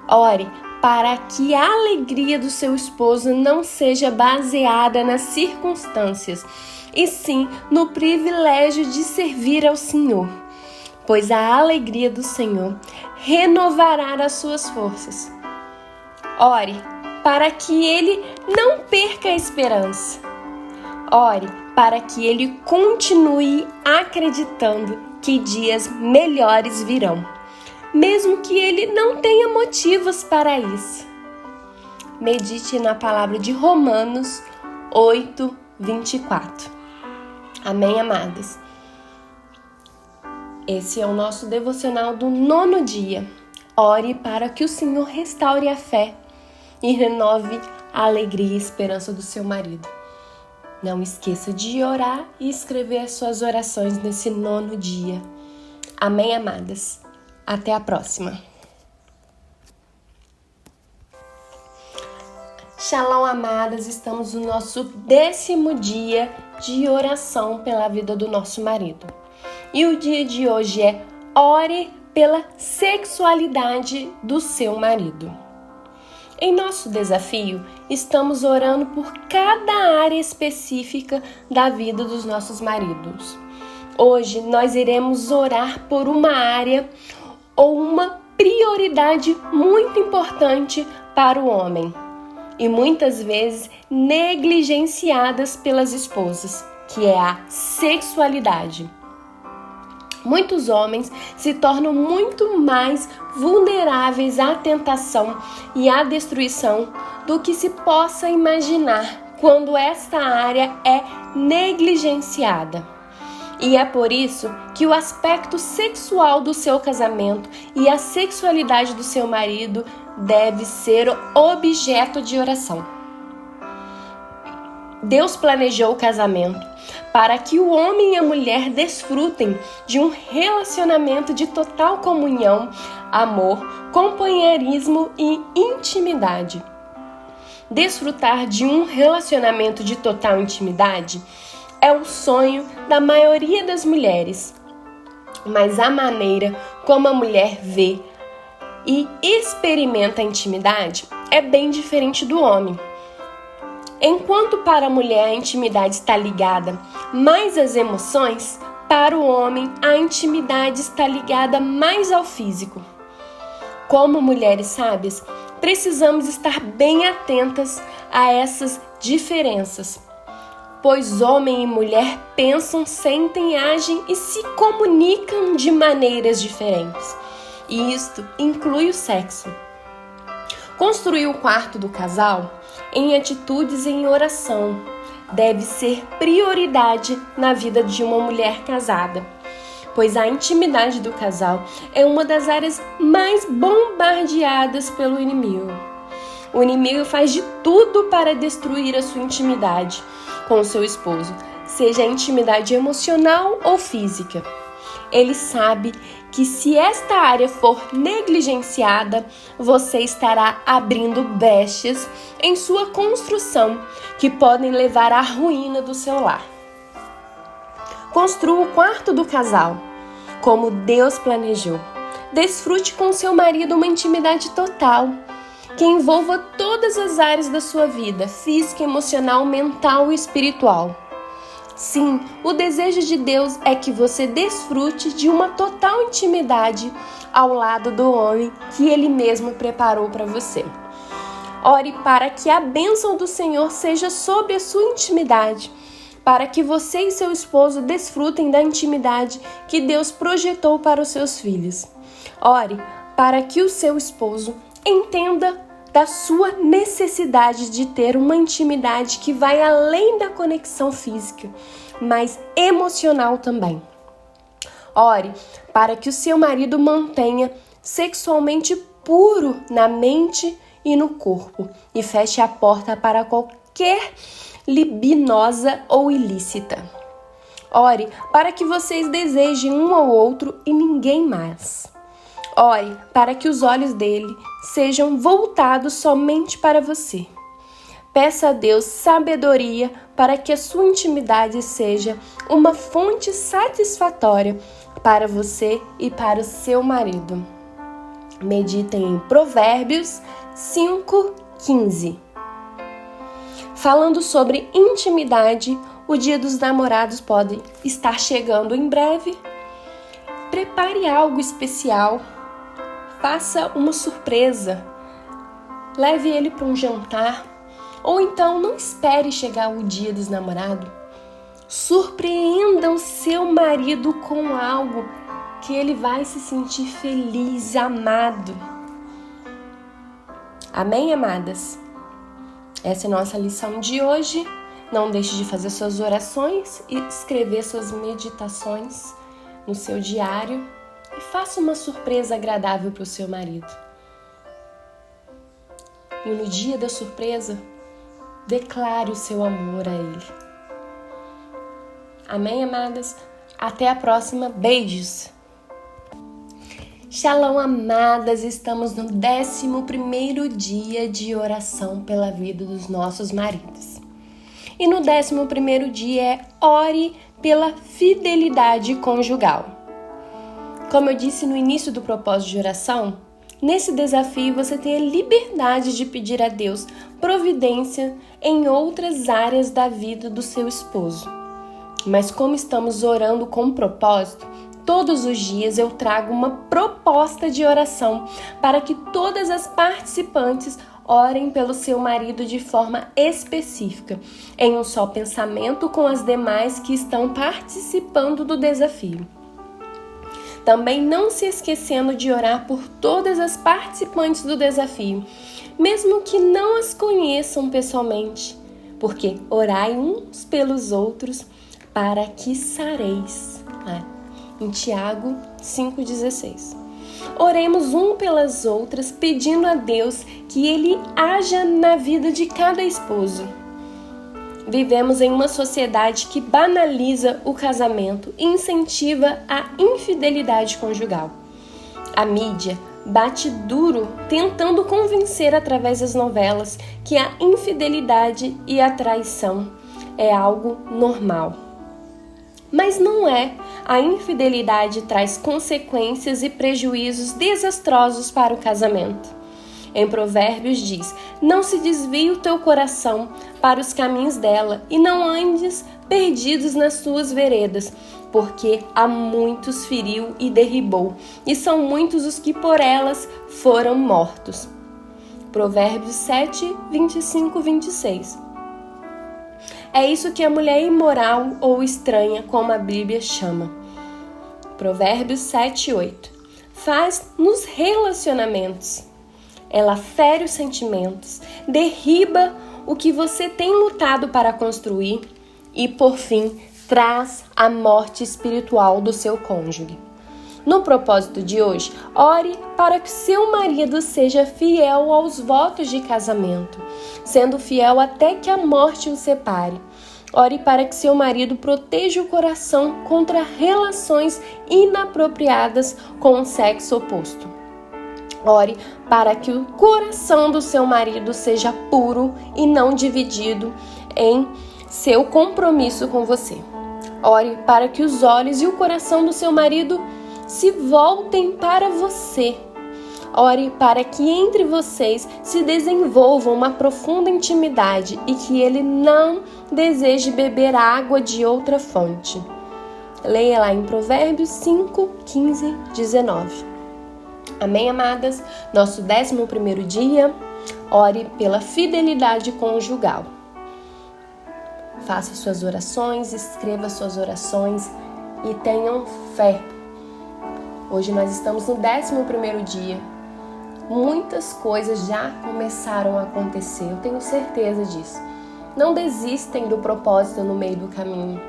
Ore para que a alegria do seu esposo não seja baseada nas circunstâncias, e sim no privilégio de servir ao Senhor, pois a alegria do Senhor renovará as suas forças. Ore para que ele não perca a esperança. Ore para que ele continue acreditando que dias melhores virão, mesmo que ele não tenha motivos para isso. Medite na palavra de Romanos 8:24. Amém, amadas? Esse é o nosso devocional do 9º dia. Ore para que o Senhor restaure a fé e renove a alegria e esperança do seu marido. Não esqueça de orar e escrever as suas orações nesse 9º dia. Amém, amadas? Até a próxima. Shalom, amadas, estamos no nosso 10º dia de oração pela vida do nosso marido. E o dia de hoje é ore pela sexualidade do seu marido. Em nosso desafio, estamos orando por cada área específica da vida dos nossos maridos. Hoje nós iremos orar por uma área ou uma prioridade muito importante para o homem e muitas vezes negligenciadas pelas esposas, que é a sexualidade. Muitos homens se tornam muito mais vulneráveis à tentação e à destruição do que se possa imaginar quando esta área é negligenciada. E é por isso que o aspecto sexual do seu casamento e a sexualidade do seu marido deve ser objeto de oração. Deus planejou o casamento para que o homem e a mulher desfrutem de um relacionamento de total comunhão, amor, companheirismo e intimidade. Desfrutar de um relacionamento de total intimidade é o sonho da maioria das mulheres, mas a maneira como a mulher vê e experimenta a intimidade é bem diferente do homem. Enquanto para a mulher a intimidade está ligada mais às emoções, para o homem a intimidade está ligada mais ao físico. Como mulheres sábias, precisamos estar bem atentas a essas diferenças, pois homem e mulher pensam, sentem, agem e se comunicam de maneiras diferentes. E isto inclui o sexo. Construir o quarto do casal em atitudes e em oração deve ser prioridade na vida de uma mulher casada, pois a intimidade do casal é uma das áreas mais bombardeadas pelo inimigo. O inimigo faz de tudo para destruir a sua intimidade com o seu esposo, seja a intimidade emocional ou física. Ele sabe que se esta área for negligenciada, você estará abrindo brechas em sua construção que podem levar à ruína do seu lar. Construa o quarto do casal como Deus planejou. Desfrute com seu marido uma intimidade total, que envolva todas as áreas da sua vida, física, emocional, mental e espiritual. Sim, o desejo de Deus é que você desfrute de uma total intimidade ao lado do homem que Ele mesmo preparou para você. Ore para que a bênção do Senhor seja sobre a sua intimidade, para que você e seu esposo desfrutem da intimidade que Deus projetou para os seus filhos. Ore para que o seu esposo entenda da sua necessidade de ter uma intimidade que vai além da conexão física, mas emocional também. Ore para que o seu marido mantenha sexualmente puro na mente e no corpo e feche a porta para qualquer libinosa ou ilícita. Ore para que vocês desejem um ao outro e ninguém mais. Ore para que os olhos dele sejam voltados somente para você. Peça a Deus sabedoria para que a sua intimidade seja uma fonte satisfatória para você e para o seu marido. Meditem em Provérbios 5:15. Falando sobre intimidade, o Dia dos Namorados pode estar chegando em breve. Prepare algo especial. Faça uma surpresa, leve ele para um jantar, ou então não espere chegar o dia dos namorados. Surpreenda o seu marido com algo que ele vai se sentir feliz, amado. Amém, amadas? Essa é a nossa lição de hoje. Não deixe de fazer suas orações e escrever suas meditações no seu diário e faça uma surpresa agradável para o seu marido. E no dia da surpresa, declare o seu amor a ele. Amém, amadas? Até a próxima. Beijos! Shalom, amadas! Estamos no 11º dia de oração pela vida dos nossos maridos. E no 11º dia é ore pela fidelidade conjugal. Como eu disse no início do propósito de oração, nesse desafio você tem a liberdade de pedir a Deus providência em outras áreas da vida do seu esposo. Mas como estamos orando com propósito, todos os dias eu trago uma proposta de oração para que todas as participantes orem pelo seu marido de forma específica, em um só pensamento com as demais que estão participando do desafio. Também não se esquecendo de orar por todas as participantes do desafio, mesmo que não as conheçam pessoalmente, porque orai uns pelos outros para que sareis. Em Tiago 5,16. Oremos um pelas outras, pedindo a Deus que Ele haja na vida de cada esposo. Vivemos em uma sociedade que banaliza o casamento e incentiva a infidelidade conjugal. A mídia bate duro tentando convencer através das novelas que a infidelidade e a traição é algo normal. Mas não é. A infidelidade traz consequências e prejuízos desastrosos para o casamento. Em Provérbios diz: não se desvie o teu coração para os caminhos dela e não andes perdidos nas suas veredas, porque a muitos feriu e derribou, e são muitos os que por elas foram mortos. Provérbios 7, 25, 26. É isso que a mulher imoral ou estranha, como a Bíblia chama. Provérbios 7, 8. Faz nos relacionamentos. Ela fere os sentimentos, derriba o que você tem lutado para construir e, por fim, traz a morte espiritual do seu cônjuge. No propósito de hoje, ore para que seu marido seja fiel aos votos de casamento, sendo fiel até que a morte o separe. Ore para que seu marido proteja o coração contra relações inapropriadas com o sexo oposto. Ore para que o coração do seu marido seja puro e não dividido em seu compromisso com você. Ore para que os olhos e o coração do seu marido se voltem para você. Ore para que entre vocês se desenvolva uma profunda intimidade e que ele não deseje beber água de outra fonte. Leia lá em Provérbios 5, 15, 19. Amém, amadas? Nosso 11º dia, ore pela fidelidade conjugal. Faça suas orações, escreva suas orações e tenham fé. Hoje nós estamos no 11º dia. Muitas coisas já começaram a acontecer, eu tenho certeza disso. Não desistem do propósito no meio do caminho,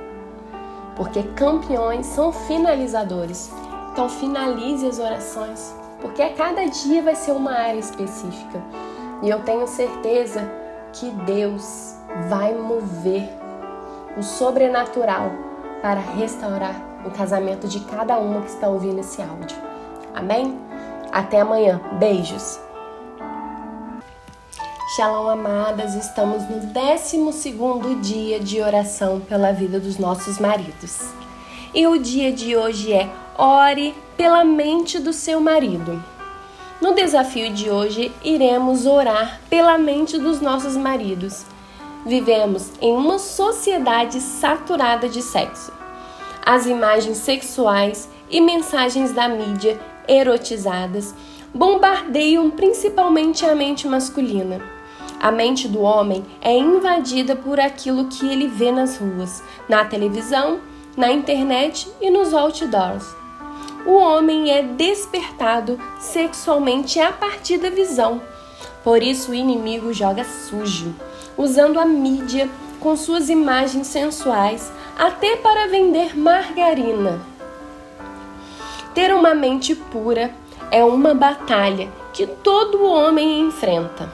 porque campeões são finalizadores. Então finalize as orações, porque a cada dia vai ser uma área específica. E eu tenho certeza que Deus vai mover o sobrenatural para restaurar o casamento de cada uma que está ouvindo esse áudio. Amém? Até amanhã. Beijos. Shalom, amadas. Estamos no 12º dia de oração pela vida dos nossos maridos. E o dia de hoje é ore pela mente do seu marido. No desafio de hoje, iremos orar pela mente dos nossos maridos. Vivemos em uma sociedade saturada de sexo. As imagens sexuais e mensagens da mídia erotizadas bombardeiam principalmente a mente masculina. A mente do homem é invadida por aquilo que ele vê nas ruas, na televisão, na internet e nos outdoors. O homem é despertado sexualmente a partir da visão. Por isso o inimigo joga sujo, usando a mídia com suas imagens sensuais até para vender margarina. Ter uma mente pura é uma batalha que todo homem enfrenta.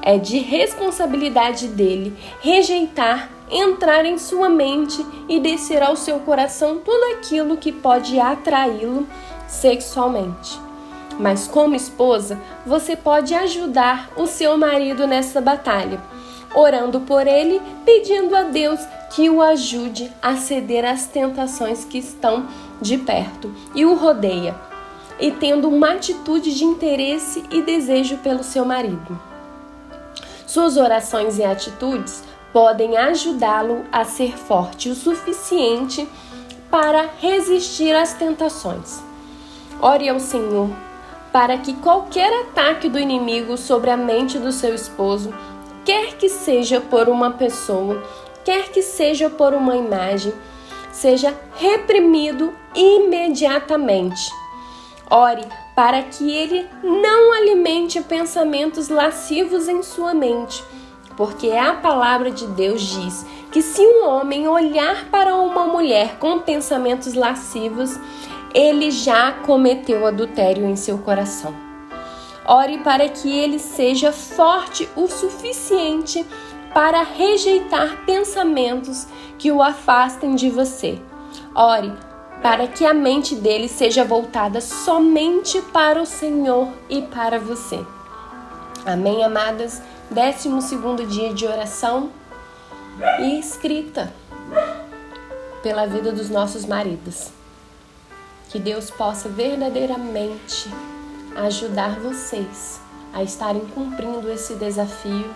É de responsabilidade dele rejeitar, entrar em sua mente e descer ao seu coração tudo aquilo que pode atraí-lo sexualmente. Mas como esposa, você pode ajudar o seu marido nessa batalha, orando por ele, pedindo a Deus que o ajude a ceder às tentações que estão de perto e o rodeia, e tendo uma atitude de interesse e desejo pelo seu marido. Suas orações e atitudes podem ajudá-lo a ser forte o suficiente para resistir às tentações. Ore ao Senhor para que qualquer ataque do inimigo sobre a mente do seu esposo, quer que seja por uma pessoa, quer que seja por uma imagem, seja reprimido imediatamente. Ore para que ele não alimente pensamentos lascivos em sua mente, porque a palavra de Deus diz que se um homem olhar para uma mulher com pensamentos lascivos, ele já cometeu adultério em seu coração. Ore para que ele seja forte o suficiente para rejeitar pensamentos que o afastem de você. Ore para que a mente dele seja voltada somente para o Senhor e para você. Amém, amadas? 12º dia de oração e escrita pela vida dos nossos maridos. Que Deus possa verdadeiramente ajudar vocês a estarem cumprindo esse desafio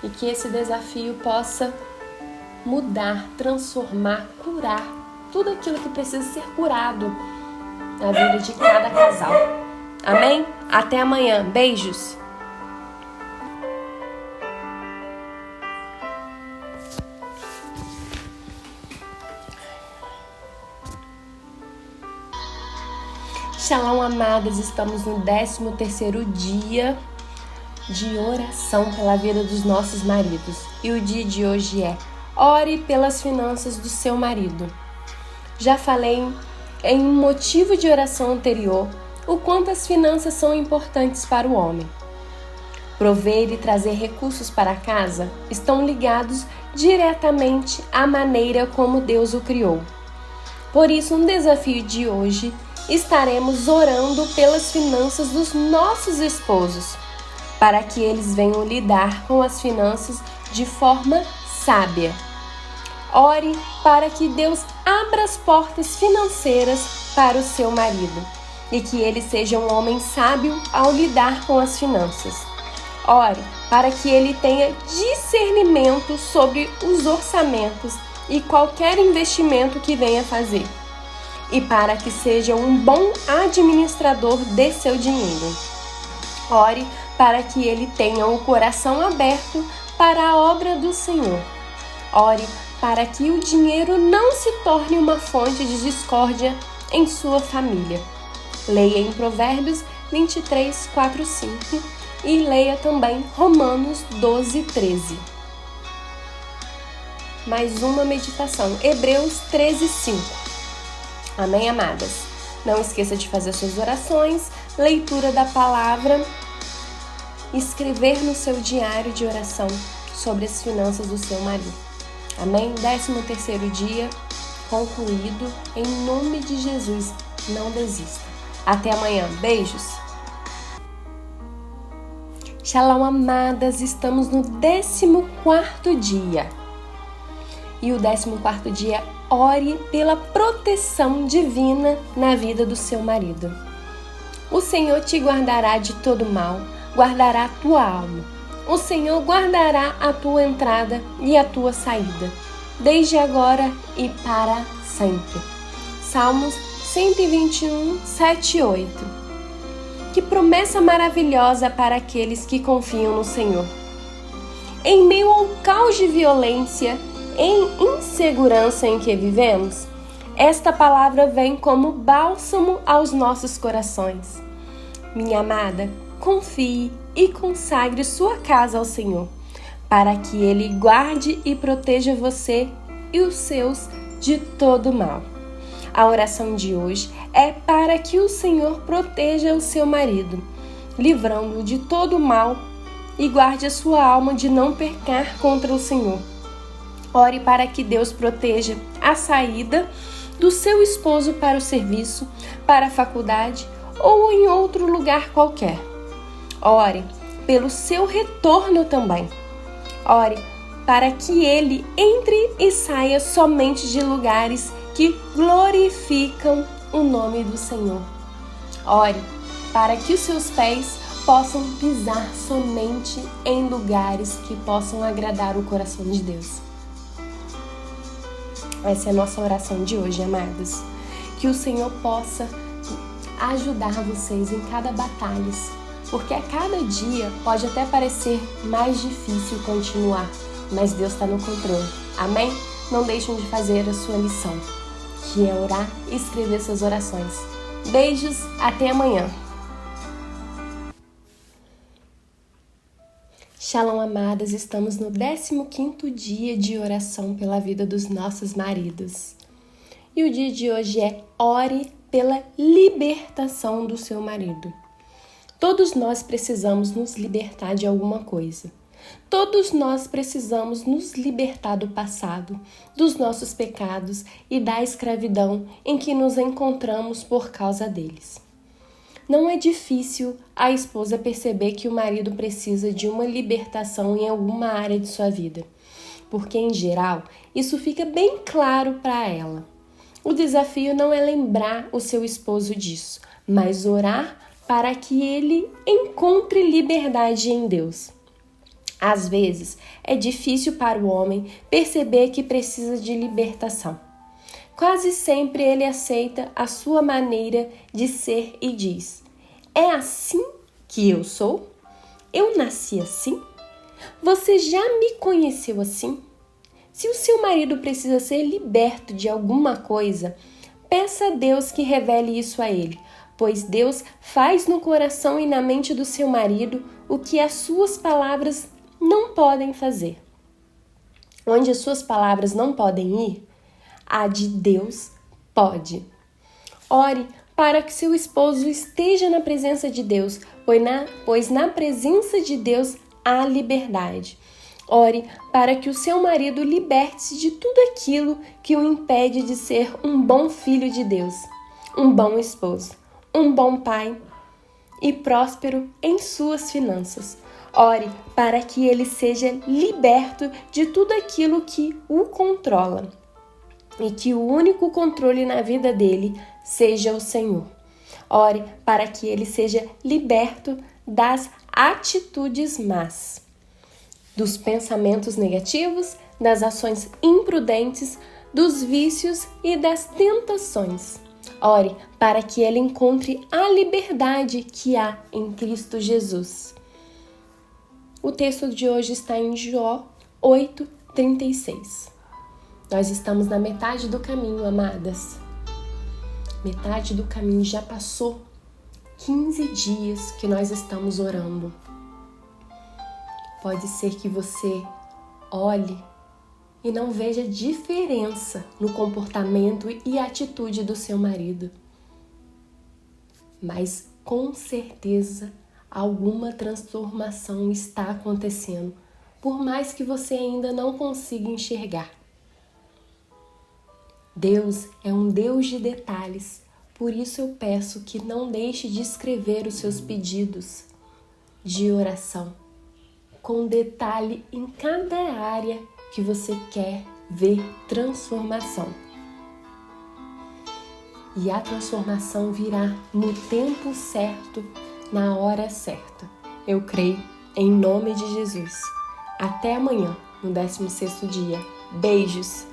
e que esse desafio possa mudar, transformar, curar tudo aquilo que precisa ser curado na vida de cada casal. Amém? Até amanhã. Beijos! Shalom, amadas, estamos no 13º dia de oração pela vida dos nossos maridos. E o dia de hoje é: ore pelas finanças do seu marido. Já falei em um motivo de oração anterior o quanto as finanças são importantes para o homem. Prover e trazer recursos para casa estão ligados diretamente à maneira como Deus o criou. Por isso, no desafio de hoje, estaremos orando pelas finanças dos nossos esposos, para que eles venham lidar com as finanças de forma sábia. Ore para que Deus abra as portas financeiras para o seu marido e que ele seja um homem sábio ao lidar com as finanças. Ore para que ele tenha discernimento sobre os orçamentos e qualquer investimento que venha fazer, e para que seja um bom administrador de seu dinheiro. Ore para que ele tenha o coração aberto para a obra do Senhor. Ore para que o dinheiro não se torne uma fonte de discórdia em sua família. Leia em Provérbios 23, 4, 5 e leia também Romanos 12, 13. Mais uma meditação, Hebreus 13, 5. Amém, amadas? Não esqueça de fazer suas orações, leitura da palavra, escrever no seu diário de oração sobre as finanças do seu marido. Amém? 13º dia concluído. Em nome de Jesus, não desista. Até amanhã. Beijos! Shalom, amadas! Estamos no 14º dia. E o 14º dia, ore pela proteção divina na vida do seu marido. O Senhor te guardará de todo mal, guardará a tua alma. O Senhor guardará a tua entrada e a tua saída, desde agora e para sempre. Salmos 121, 7 e 8. Que promessa maravilhosa para aqueles que confiam no Senhor. Em meio ao caos de violência, em insegurança em que vivemos, esta palavra vem como bálsamo aos nossos corações. Minha amada, confie e consagre sua casa ao Senhor, para que Ele guarde e proteja você e os seus de todo mal. A oração de hoje é para que o Senhor proteja o seu marido, livrando-o de todo o mal e guarde a sua alma de não pecar contra o Senhor. Ore para que Deus proteja a saída do seu esposo para o serviço, para a faculdade ou em outro lugar qualquer. Ore pelo seu retorno também. Ore para que ele entre e saia somente de lugares que glorificam o nome do Senhor. Ore para que os seus pés possam pisar somente em lugares que possam agradar o coração de Deus. Essa é a nossa oração de hoje, amados. Que o Senhor possa ajudar vocês em cada batalha, porque a cada dia pode até parecer mais difícil continuar, mas Deus está no controle. Amém? Não deixem de fazer a sua lição, que é orar e escrever suas orações. Beijos, até amanhã. Shalom, amadas, estamos no 15º dia de oração pela vida dos nossos maridos. E o dia de hoje é ore pela libertação do seu marido. Todos nós precisamos nos libertar de alguma coisa. Todos nós precisamos nos libertar do passado, dos nossos pecados e da escravidão em que nos encontramos por causa deles. Não é difícil a esposa perceber que o marido precisa de uma libertação em alguma área de sua vida, porque, em geral, isso fica bem claro para ela. O desafio não é lembrar o seu esposo disso, mas orar para que ele encontre liberdade em Deus. Às vezes, é difícil para o homem perceber que precisa de libertação. Quase sempre ele aceita a sua maneira de ser e diz: é assim que eu sou? Eu nasci assim? Você já me conheceu assim? Se o seu marido precisa ser liberto de alguma coisa, peça a Deus que revele isso a ele, pois Deus faz no coração e na mente do seu marido o que as suas palavras não podem fazer. Onde as suas palavras não podem ir, a de Deus pode. Ore para que seu esposo esteja na presença de Deus, pois na presença de Deus há liberdade. Ore para que o seu marido liberte-se de tudo aquilo que o impede de ser um bom filho de Deus, um bom esposo, um bom pai e próspero em suas finanças. Ore para que ele seja liberto de tudo aquilo que o controla e que o único controle na vida dele seja o Senhor. Ore para que ele seja liberto das atitudes más, dos pensamentos negativos, das ações imprudentes, dos vícios e das tentações. Ore para que ele encontre a liberdade que há em Cristo Jesus. O texto de hoje está em Jó 8:36. Nós estamos na metade do caminho, amadas. Metade do caminho já passou. 15 dias que nós estamos orando. Pode ser que você olhe e não veja diferença no comportamento e atitude do seu marido. Mas com certeza alguma transformação está acontecendo, por mais que você ainda não consiga enxergar. Deus é um Deus de detalhes, por isso eu peço que não deixe de escrever os seus pedidos de oração, com detalhe em cada área que você quer ver transformação. E a transformação virá no tempo certo, na hora certa. Eu creio, em nome de Jesus. Até amanhã, no 16º dia. Beijos!